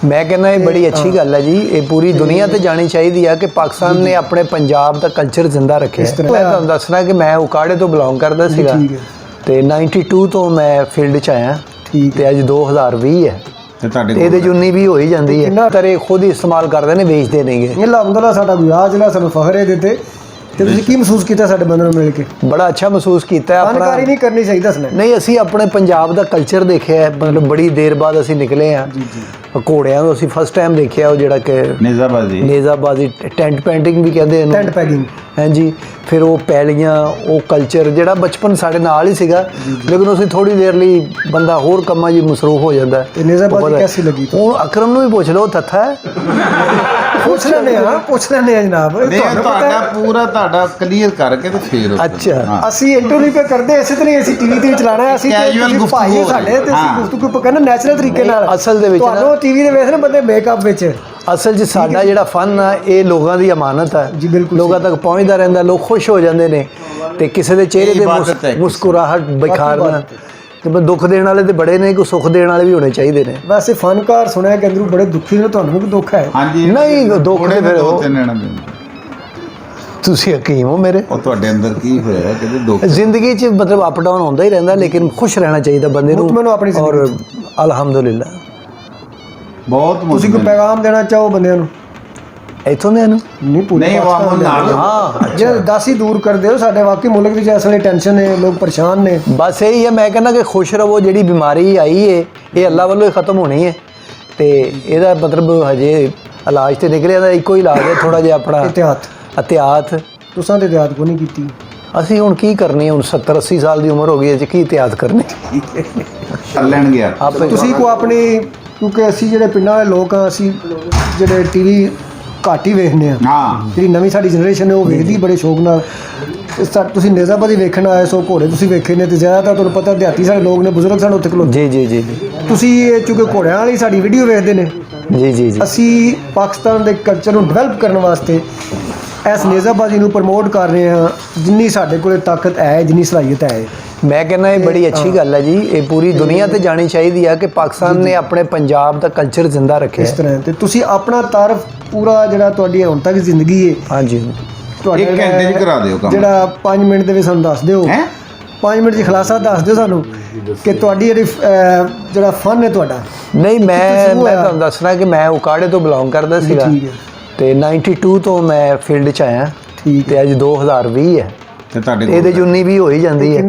मैं कहना ये बड़ी अच्छी गल है जी। ये पूरी दुनिया ते जानी चाहिए है कि पाकिस्तान ने अपने पंजाब का कल्चर जिंदा रखे। मैं तुहानू दसना कि मैं उकाड़े तो बिलोंग करता सीगा ते 92 तो मैं फील्ड च आया ते अज 2020 है ਇਹਦੇ ਚ 19 ਵੀ ਹੋ ਹੀ ਜਾਂਦੀ ਹੈ। ਤਰੇ ਖੁਦ ਹੀ ਇਸਤੇਮਾਲ ਕਰਦੇ ਨੇ, ਵੇਚਦੇ ਨਹੀਂਗੇ। ਇਹ ਅਲਹਮਦੁਲਿਲਾ ਸਾਡਾ ਵਿਆਹ ਜਿਹੜਾ ਸਾਨੂੰ ਫਖਰ ਹੈ ਦਿੱਤੇ। ਤੇ ਤੁਸੀਂ ਕੀ ਮਹਿਸੂਸ ਕੀਤਾ ਸਾਡੇ ਬੰਦੇ ਨੂੰ ਮਿਲ ਕੇ? ਬੜਾ ਅੱਛਾ ਮਹਿਸੂਸ ਕੀਤਾ। ਆਪਣਾ ਫਨਕਾਰੀ ਨਹੀਂ ਕਰਨੀ ਚਾਹੀਦੀ ਦੱਸਣਾ ਨਹੀਂ, ਅਸੀਂ ਆਪਣੇ ਪੰਜਾਬ ਦਾ ਕਲਚਰ ਦੇਖਿਆ। ਮਤਲਬ ਬੜੀ ਦੇਰ ਬਾਅਦ ਅਸੀਂ ਨਿਕਲੇ ਆ। ਘੋੜਿਆਂ ਨੂੰ ਅਸੀਂ ਫਸਟ ਟਾਈਮ ਦੇਖਿਆ, ਉਹ ਜਿਹੜਾ ਕਿ ਨੇਜ਼ਾਬਾਜ਼ੀ ਟੈਂਟ ਪੈਂਟਿੰਗ ਵੀ ਕਹਿੰਦੇ ਇਹਨੂੰ, ਟੈਂਟ ਪੈਕਿੰਗ। ਹਾਂਜੀ, ਫਿਰ ਉਹ ਪੈਲੀਆਂ, ਉਹ ਕਲਚਰ ਜਿਹੜਾ ਬਚਪਨ ਸਾਡੇ ਨਾਲ ਹੀ ਸੀਗਾ, ਲੇਕਿਨ ਅਸੀਂ ਥੋੜੀ ਦੇਰ ਲਈ ਬੰਦਾ ਹੋਰ ਕੰਮਾਂ 'ਚ ਮਸਰੂਫ ਹੋ ਜਾਂਦਾ। ਤੇ ਨੇਜ਼ਾਬਾਜ਼ੀ ਕਿਹਦੀ ਲੱਗੀ? ਹੁਣ ਅਕਰਮ ਨੂੰ ਵੀ ਪੁੱਛ ਲਓ, ਥੱਥਾ ਹੈ। ਪੁੱਛ ਲੈਂਦੇ ਆ ਜਨਾਬ। ਤੁਹਾਡਾ ਪੂਰਾ ਤੁਹਾਡਾ ਕਲੀਅਰ ਕਰਕੇ ਤੇ ਫਿਰ ਅੱਛਾ, ਅਸੀਂ ਇੰਟਰਵਿਊ ਪੇ ਕਰਦੇ ਇਸੇ ਤਰ੍ਹਾਂ ਅਸੀਂ ਟੀਵੀ ਤੇ ਚਲਾਣਾ। ਅਸੀਂ ਕੈਜੂਅਲ ਭਾਈ ਸਾਡੇ ਤੇ ਅਸੀਂ ਗੁਫ਼ਤਗੂ ਕਹਿੰਦੇ ਨੈਚੁਰਲ ਤਰੀਕੇ ਨਾਲ। ਅਸਲ ਦੇ ਵਿੱਚ ਤੁਹਾਨੂੰ ਟੀਵੀ ਦੇ ਵੇਖਦੇ ਬੰਦੇ ਮੇਕਅਪ ਵਿੱਚ। ਅਸਲ 'ਚ ਸਾਡਾ ਜਿਹੜਾ ਫਨ ਆ ਇਹ ਲੋਕਾਂ ਦੀ ਅਮਾਨਤ ਹੈ। ਲੋਕਾਂ ਤੱਕ ਪਹੁੰਚਦਾ ਰਹਿੰਦਾ, ਲੋਕ ਖੁਸ਼ ਹੋ ਜਾਂਦੇ ਨੇ ਤੇ ਕਿਸੇ ਦੇ ਚਿਹਰੇ ਤੇ ਮੁਸਕਰਾਹਟ ਬਿਖਾਰਨਾ। ਤੇ ਦੁੱਖ ਦੇਣ ਵਾਲੇ ਤੇ ਬੜੇ ਨੇ, ਕੋਈ ਸੁੱਖ ਦੇਣ ਵਾਲੇ ਵੀ ਹੋਣੇ ਚਾਹੀਦੇ ਨੇ। ਵੈਸੇ ਫਨਕਾਰ ਸੁਣਿਆ ਕਿ ਅੰਦਰੋਂ ਬੜੇ ਦੁਖੀ ਨੇ, ਤੁਹਾਨੂੰ ਵੀ ਦੁੱਖ ਹੈ? ਹਾਂਜੀ, ਨਹੀਂ ਦੁੱਖ ਤੇ ਫਿਰ ਤੁਸੀਂ ਹਕੀਮ ਹੋ ਮੇਰੇ। ਉਹ ਤੁਹਾਡੇ ਅੰਦਰ ਕੀ ਹੋਇਆ ਕਿ ਦੁੱਖ? ਜ਼ਿੰਦਗੀ 'ਚ ਮਤਲਬ ਅਪ ਡਾਊਨ ਹੁੰਦਾ ਹੀ ਰਹਿੰਦਾ, ਲੇਕਿਨ ਖੁਸ਼ ਰਹਿਣਾ ਚਾਹੀਦਾ ਬੰਦੇ ਨੂੰ। ਔਰ ਅਲਹਮਦੁਲਿਲਾ ਬਹੁਤ। ਤੁਸੀਂ ਕੋਈ ਪੈਗਾਮ ਦੇਣਾ ਚਾਹੋ ਬੰਦਿਆਂ ਨੂੰ ਇੱਥੋਂ ਦੇ ਨੂੰ? ਨਹੀਂ, ਹਾਂ, ਜੇ ਦਾਸੀ ਦੂਰ ਕਰਦੇ ਹੋ ਸਾਡੇ ਵਾਕਈ ਮੁਲਕ ਵਿੱਚ ਅਸਲੇ ਟੈਨਸ਼ਨ ਨੇ, ਲੋਕ ਪਰੇਸ਼ਾਨ ਨੇ। ਬਸ ਇਹੀ ਹੈ, ਮੈਂ ਕਹਿੰਦਾ ਕਿ ਖੁਸ਼ ਰਹੋ। ਜਿਹੜੀ ਬਿਮਾਰੀ ਆਈ ਹੈ ਇਹ ਅੱਲਾ ਵੱਲੋਂ ਹੀ ਖਤਮ ਹੋਣੀ ਹੈ ਤੇ ਇਹਦਾ ਮਤਲਬ ਹਜੇ ਇਲਾਜ ਤੇ ਨਿਕਲਿਆ ਦਾ ਇੱਕੋ ਹੀ ਇਲਾਜ ਹੈ, ਥੋੜਾ ਜਿਹਾ ਆਪਣਾ ਇhtiyat। ਤੁਸੀਂ ਤੇ ਇhtiyat ਕੋ ਨਹੀਂ ਕੀਤੀ? ਅਸੀਂ ਹੁਣ ਕੀ ਕਰਨੀ ਹੈ? ਹੁਣ 70-80 ਸਾਲ ਦੀ ਉਮਰ ਹੋ ਗਈ ਹੈ, ਕੀ ਇhtiyat ਕਰਨੀ? ਕਰ ਲੈਣਗੇ ਆਪੇ। ਤੁਸੀਂ ਕੋ ਆਪਣੀ, ਕਿਉਂਕਿ ਅਸੀਂ ਜਿਹੜੇ ਪਿੰਡਾਂ ਵਾਲੇ ਲੋਕ ਆ, ਅਸੀਂ ਜਿਹੜੇ ਟੀਵੀ ਘੱਟ ਹੀ ਵੇਖਦੇ ਆ। ਜਿਹੜੀ ਨਵੀਂ ਸਾਡੀ ਜਨਰੇਸ਼ਨ ਹੈ ਉਹ ਵੇਖਦੀ ਬੜੇ ਸ਼ੌਕ ਨਾਲ। ਤੁਸੀਂ ਨੇਜ਼ਾਬਾਜ਼ੀ ਵੇਖਣ ਆਏ ਸੋ, ਘੋੜੇ ਤੁਸੀਂ ਵੇਖੇ ਨੇ ਤੇ ਜ਼ਿਆਦਾਤਰ ਤੁਹਾਨੂੰ ਪਤਾ ਦਿਹਾਤੀ ਸਾਡੇ ਲੋਕ ਨੇ, ਬਜ਼ੁਰਗ ਸਾਡੇ ਉੱਥੇ ਖਲੋਤੇ। ਜੀ। ਤੁਸੀਂ ਚੂੰਕਿ ਘੋੜਿਆਂ ਵਾਲੀ ਸਾਡੀ ਵੀਡੀਓ ਵੇਖਦੇ ਨੇ। ਜੀ। ਅਸੀਂ ਪਾਕਿਸਤਾਨ ਦੇ ਕਲਚਰ ਨੂੰ ਡਿਵੈਲਪ ਕਰਨ ਵਾਸਤੇ ਇਸ ਨੇਜ਼ਾਬਾਜ਼ੀ ਨੂੰ ਪ੍ਰਮੋਟ ਕਰ ਰਹੇ ਹਾਂ ਜਿੰਨੀ ਸਾਡੇ ਕੋਲ ਤਾਕਤ ਹੈ, ਜਿੰਨੀ ਸਲਾਹੀਅਤ ਹੈ। ਮੈਂ ਕਹਿੰਦਾ ਇਹ ਬੜੀ ਅੱਛੀ ਗੱਲ ਹੈ ਜੀ। ਇਹ ਪੂਰੀ ਦੁਨੀਆ ਤੇ ਜਾਣੀ ਚਾਹੀਦੀ ਹੈ ਕਿ ਪਾਕਿਸਤਾਨ ਨੇ ਆਪਣੇ ਪੰਜਾਬ ਦਾ ਕਲਚਰ ਜ਼ਿੰਦਾ ਰੱਖਿਆ। ਇਸ ਤਰ੍ਹਾਂ ਤੇ ਤੁਸੀਂ ਆਪਣਾ ਤਾਰਫ ਪੂਰਾ ਜਿਹੜਾ ਤੁਹਾਡੀ ਹੁਣ ਤੱਕ ਜ਼ਿੰਦਗੀ ਹੈ, ਹਾਂਜੀ, ਤੁਹਾਡੇ 1 ਘੰਟੇ 'ਚ ਕਰਾ ਦਿਓ ਕੰਮ। ਜਿਹੜਾ 5 ਮਿੰਟ ਦੇ ਵਿੱਚ ਸਾਨੂੰ ਦੱਸ ਦਿਓ। 5 ਮਿੰਟ 'ਚ ਖੁਲਾਸਾ ਦੱਸ ਦਿਓ ਸਾਨੂੰ ਕਿ ਤੁਹਾਡੀ ਜਿਹੜਾ ਫਨ ਹੈ ਤੁਹਾਡਾ। ਨਹੀਂ, ਮੈਂ ਤੁਹਾਨੂੰ ਦੱਸਣਾ ਕਿ ਮੈਂ ਉਕਾੜੇ ਤੋਂ ਬਿਲੋਂਗ ਕਰਦਾ ਸੀਗਾ ਤੇ 92 ਤੋਂ ਮੈਂ ਫੀਲਡ 'ਚ ਆਇਆ ਤੇ ਅੱਜ 2020 ਹੈ ਤੇ ਇਹਦੇ 'ਚ 19 ਵੀ ਹੋ ਹੀ ਜਾਂਦੀ ਹੈ।